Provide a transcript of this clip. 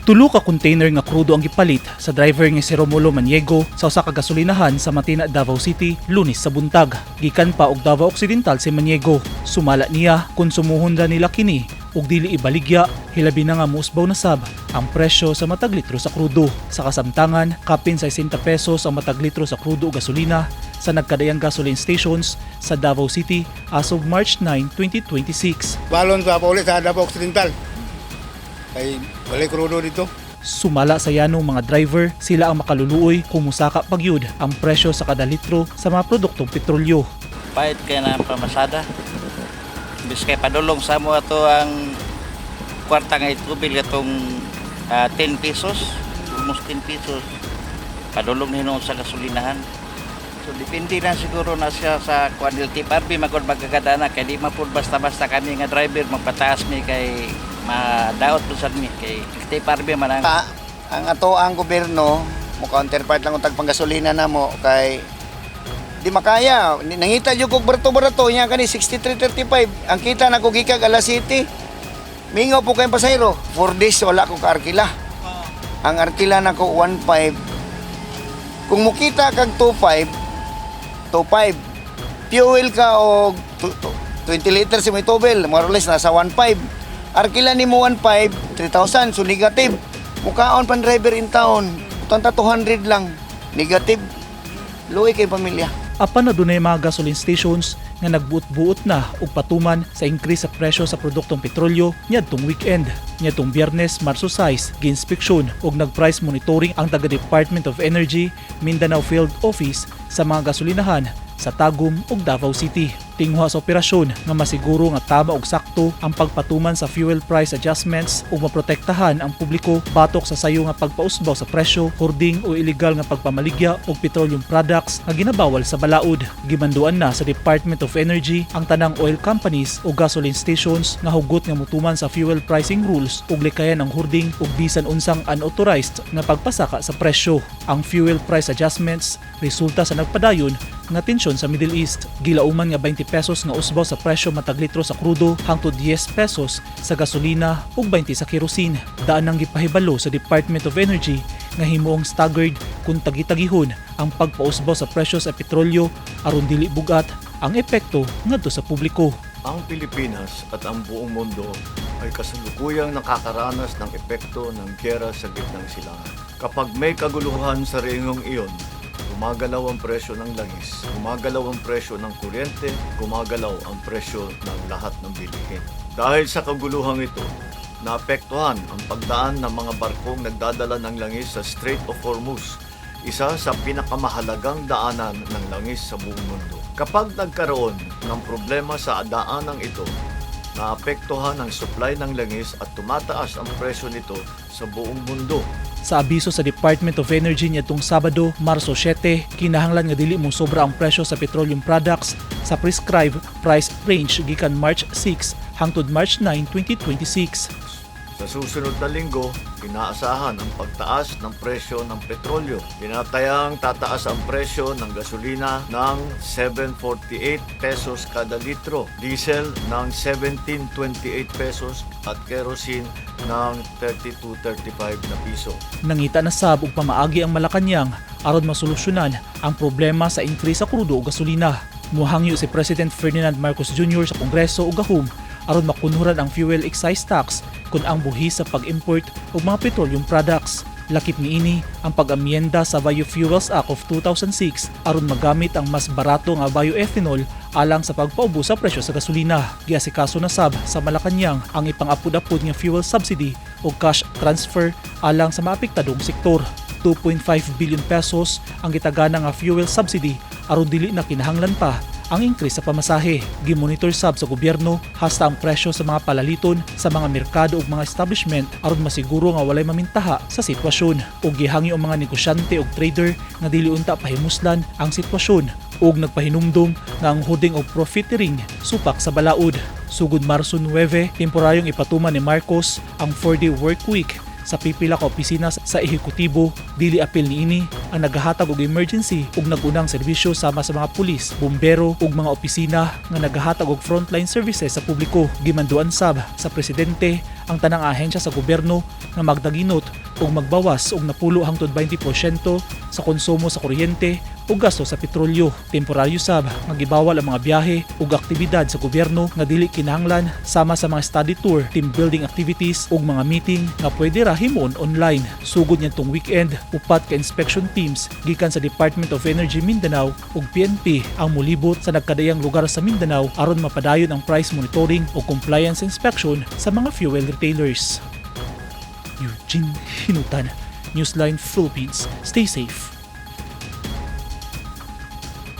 Tulo ka container nga krudo ang gipalit sa driver nga si Romulo Maniego sa usa ka gasolinahan sa Matina, Davao City, Lunes sa buntag. Gikan pa og Davao Occidental si Maniego. Sumala niya kung sumuhon ra nila kini ug dili ibaligya, hilabi na nga muusbaw na sab ang presyo sa matag litro sa krudo. Sa kasamtangan, kapin sa 60 pesos ang matag litro sa krudo o gasolina sa nagkadayang gasoline stations sa Davao City as of March 9, 2026. Balon sa paulit sa Davao Occidental. Ay walay krudo dito. Sumala sa yanong mga driver, sila ang makaluluoy kung musaka pagyud ang presyo sa kada litro sa mga produktong petrolyo. Pahit kaya na pamasada. Biskay padulong sa mo ato ang kwarta nga itubil katong 10 pesos, almost 10 pesos. Padulong hinuon sa gasolinahan. So depende na siguro na siya sa kwanil TPRB magod magkakadana kay di mapud basta-basta kami nga driver magpataas mi kay madaot po sa mi kay TPRB man ang ato ang gobyerno mo counterpart lang utag panggasolina na mo kay di makaya nangita jud kog barato nya kani 63.35 ang kita na ko gikag alas 7 mingaw po kay pasahero 4 days wala ko ka arkila ang arkila na ko 1.5 kung mukita kag 2.5 fuel ka og 20 liters mo itobel more or less nasa 1.5 arkila ni mo 1.5 3,000 so negative mukaon pan driver in town tanta 200 lang negative luoy kay pamilya. Apan na dunay mga gasoline stations nga nagbuot-buot na og patuman sa increase sa presyo sa produktong petrolyo niadtong weekend. Niadtong Biyernes, Marso 6, ginspeksyon og nag-price monitoring ang taga Department of Energy Mindanao Field Office sa mga gasolinahan sa Tagum ug Davao City. Tinguha sa operasyon nga masiguro nga tama ug sakto ang pagpatuman sa fuel price adjustments ug maprotektahan ang publiko batok sa sayo nga pagpausbaw sa presyo, hoarding o illegal nga pagpamaligya og petroleum products nga ginabawal sa balaod. Gimanduan na sa Department of Energy ang tanang oil companies o gasoline stations nga hugot nga mutuman sa fuel pricing rules ug likayan ang hoarding ug bisan unsang unauthorized nga pagpasaka sa presyo. Ang fuel price adjustments resulta sa nagpadayon nga tensyon sa Middle East. Gilauman nga 20 pesos nga usbaw sa presyo matag litro sa krudo hangtod 10 pesos sa gasolina ug 20 sa kerosene. Daan nang gipahibalo sa Department of Energy nga himuong staggered kung tagi-tagihon ang pagpausbaw sa presyo sa petrolyo aron dili bugat ang epekto ngadto sa publiko. Ang Pilipinas at ang buong mundo ay kasalukuyang nakakaranas ng epekto ng giyera sa gitnang silangan. Kapag may kaguluhan sa rengong iyon, gumagalaw ang presyo ng langis, gumagalaw ang presyo ng kuryente, gumagalaw ang presyo ng lahat ng bilihin. Dahil sa kaguluhang ito, naapektuhan ang pagdaan ng mga barkong nagdadala ng langis sa Strait of Hormuz, isa sa pinakamahalagang daanan ng langis sa buong mundo. Kapag nagkaroon ng problema sa daanang ito, naapektuhan ang supply ng langis at tumataas ang presyo nito sa buong mundo. Sa abiso sa Department of Energy niadtong Sabado, Marso 7, kinahanglan nga dili mo sobra ang presyo sa petroleum products sa prescribed price range gikan March 6 hangtod March 9, 2026. Sa susunod na linggo, inaasahan ang pagtaas ng presyo ng petrolyo. Tinatayang tataas ang presyo ng gasolina ng 7.48 pesos kada litro, diesel ng 17.28 pesos at kerosene ng 32.35 na piso. Nangita na sab og pamaagi ang Malakanyang aron masolusyonan ang problema sa increase sa krudo o gasolina. Muhangyo si President Ferdinand Marcos Jr. sa Kongreso ug gahum aron makunhuran ang fuel excise tax kung ang buhis sa pag-import og mga petroleum products. Lakip niini ang pag-amyenda sa Biofuels Act of 2006 aron magamit ang mas barato nga bioethanol alang sa pagpaubo sa presyo sa gasolina. Giasikaso na sab sa Malacanang ang ipang-apod-apod nga fuel subsidy o cash transfer alang sa maapektadong sektor. 2.5 billion pesos ang gitagana nga fuel subsidy aron dili na kinahanglan pa ang increase sa pamasahe. Gimonitor sab sa gobyerno hasta ang presyo sa mga palaliton sa mga merkado ug mga establishment aron masiguro nga walay mamintaha sa sitwasyon. Ug gihangyo ang mga negosyante ug trader nga dili unta pahimuslan ang sitwasyon ug nagpahinumdom nga ang hoarding og profiteering supak sa balaod. Sugod Marso 9, temporaryong ipatuman ni Marcos ang 4-day work week sa pipila ka opisina sa ehekutibo. Dili apil niini ang naghahatag og emergency ug nagunang serbisyo sama sa mga pulis, bumbero ug mga opisina nga naghahatag og frontline services sa publiko. Gimanduan sab sa presidente ang tanang ahensya sa gobyerno na magdaginot ug magbawas og napulo hangtod 20% sa konsumo sa kuryente ug gasto sa petrolyo. Temporaryo sab nga gibawal ang mga biyahe ug aktibidad sa gobyerno nga dili kinahanglan sama sa mga study tour, team building activities ug mga meeting nga pwede ra himon online. Sugod nitong weekend, upat ka inspection teams gikan sa Department of Energy Mindanao ug PNP ang mulibot sa nagkadayang lugar sa Mindanao aron mapadayon ang price monitoring o compliance inspection sa mga fuel retailers. Eugene Hinutan, Newsline Philippines. Stay safe.